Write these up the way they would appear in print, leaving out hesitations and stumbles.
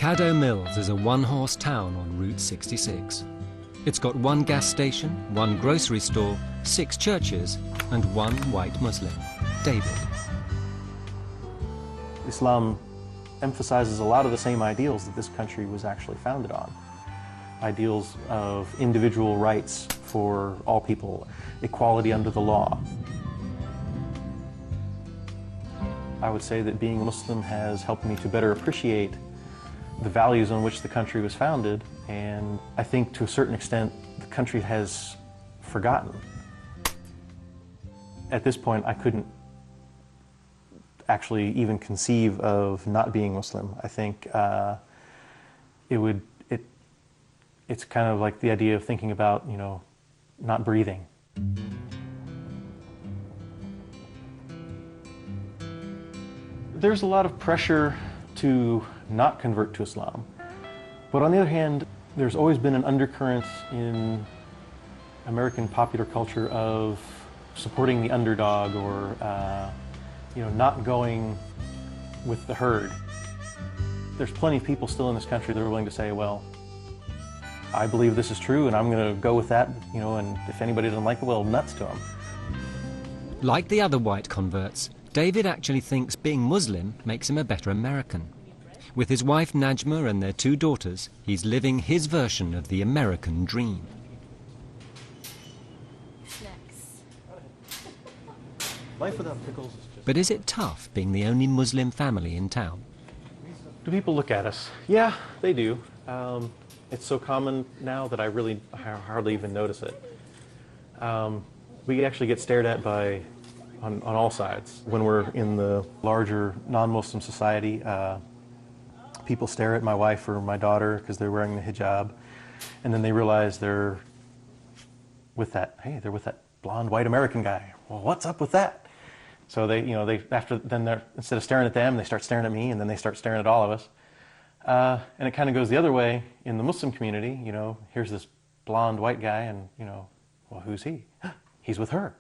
Caddo Mills is a one-horse town on Route 66. It's got one gas station, one grocery store, 6 churches, and one white Muslim, David. Islam emphasizes a lot of the same ideals that this country was actually founded on. Ideals of individual rights for all people, equality under the law. I would say that being Muslim has helped me to better appreciate the values on which the country was founded, and I think to a certain extent the country has forgotten. At this point I couldn't actually even conceive of not being Muslim. I think it's kind of like the idea of thinking about, you know, not breathing. There's a lot of pressure to not convert to Islam, but on the other hand, there's always been an undercurrent in American popular culture of supporting the underdog, or you know, not going with the herd. There's plenty of people still in this country that are willing to say, well, I believe this is true and I'm going to go with that, you know, and if anybody doesn't like it, well, nuts to them. Like the other white converts, David actually thinks being Muslim makes him a better American. With his wife Najma and their 2 daughters, he's living his version of the American dream. Life without pickles is just... But is it tough being the only Muslim family in town? Do people look at us? Yeah, they do. It's so common now that I really hardly even notice it. We actually get stared at on all sides. When we're in the larger non-Muslim society, people stare at my wife or my daughter because they're wearing the hijab, and then they realize they're with that blonde white American guy. Well, what's up with that? So they, you know, instead of staring at them, they start staring at me, and then they start staring at all of us. And it kind of goes the other way in the Muslim community. You know, here's this blonde white guy, and you know, well, who's he? He's with her.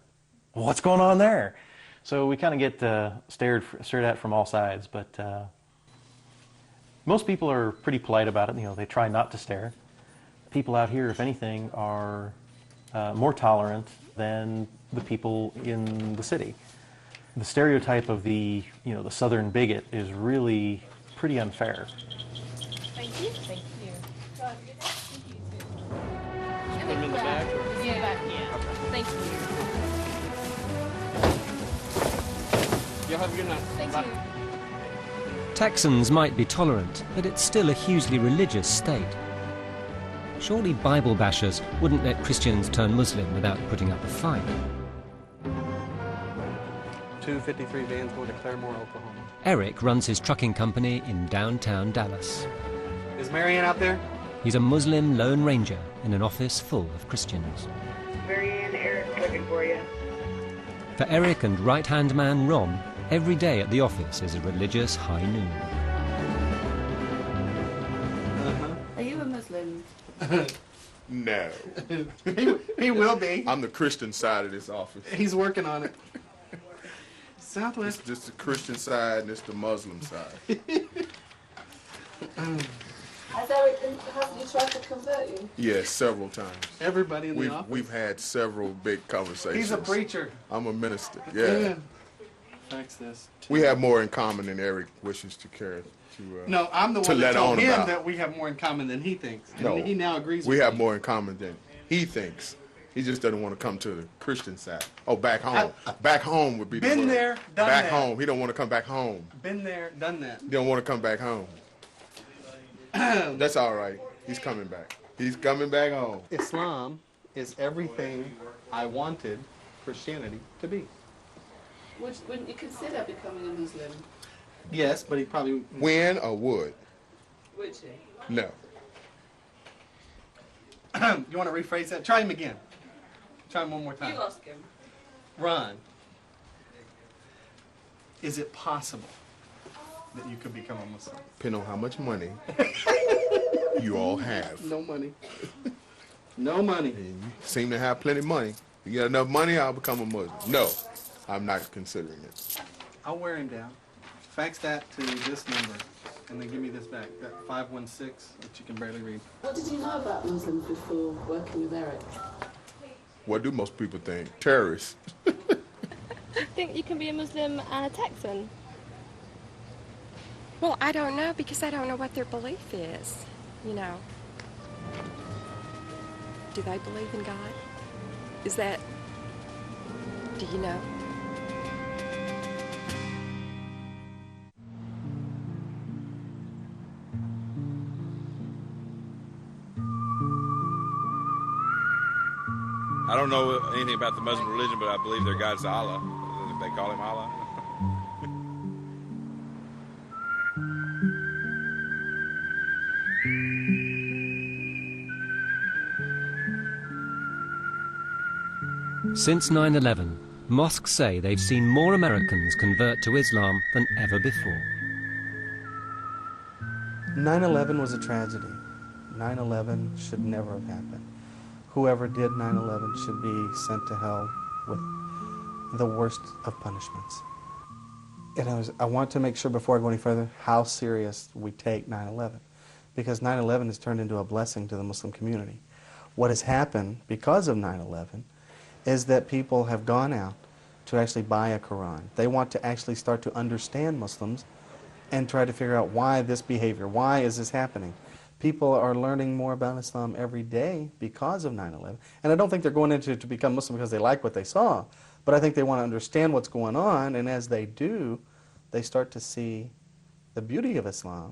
Well, what's going on there? So we kind of get stared at from all sides, but most people are pretty polite about it. You know, they try not to stare. People out here, if anything, are more tolerant than the people in the city. The stereotype of the, you know, the Southern bigot is really pretty unfair. Thank you. Thank you. In the back? Yeah. Thank you. Y'all have a good night. Thank Bye. you. Texans might be tolerant, but it's still a hugely religious state. Surely Bible bashers wouldn't let Christians turn Muslim without putting up a fight. 253 vans going to Claremore, Oklahoma. Eric runs his trucking company in downtown Dallas. Is Marianne out there? He's a Muslim Lone Ranger in an office full of Christians. Marianne, Eric looking for you. For Eric and right-hand man Ron, every day at the office is a religious high noon. Are you a Muslim? No. he will be. I'm the Christian side of this office. He's working on it. Southwest. It's just the Christian side and it's the Muslim side. Has Eric he tried to convert you? Yes, several times. Everybody in the office. We've had several big conversations. He's a preacher. I'm a minister. Yeah. Fax this. We have more in common than Eric wishes to care to. No, I'm the to one that let told on him about. that we have more in common than he thinks. And No, he now agrees we with have me. more in common than he thinks. He just doesn't want to come to the Christian side. Oh, back home. Back home would be the Been word. there, done back that. home. He don't want to come back home. Been there, done that. He don't want to come back home. That's all right. He's coming back. He's coming back home. Islam is everything I wanted Christianity to be. Wouldn't you consider becoming a Muslim? Yes, but he probably... When or would? Would you? No. You want to rephrase that? Try him again. Try him one more time. You ask him. Ron, is it possible that you could become a Muslim? Depending on how much money you all have. No money. No money. And you seem to have plenty of money. You get enough money, I'll become a Muslim. No, I'm not considering it. I'll wear him down. Fax that to this number, And then give me this back, that 516 that you can barely read. What did you know about Muslims before working with Eric? What do most people think? Terrorists. I think you can be a Muslim and a Texan. Well, I don't know because I don't know what their belief is, you know. Do they believe in God? Is that, do you know? I don't know anything about the Muslim religion, but I believe their God's Allah. They call him Allah. Since 9/11, mosques say they've seen more Americans convert to Islam than ever before. 9/11 was a tragedy. 9/11 should never have happened. Whoever did 9/11 should be sent to hell with the worst of punishments. And I want to make sure before I go any further how serious we take 9/11, because 9/11 has turned into a blessing to the Muslim community. What has happened because of 9/11 is that people have gone out to actually buy a Quran. They want to actually start to understand Muslims and try to figure out why this behavior, why is this happening. People are learning more about Islam every day because of 9/11. And I don't think they're going into it to become Muslim because they like what they saw, but I think they want to understand what's going on, and as they do, they start to see the beauty of Islam.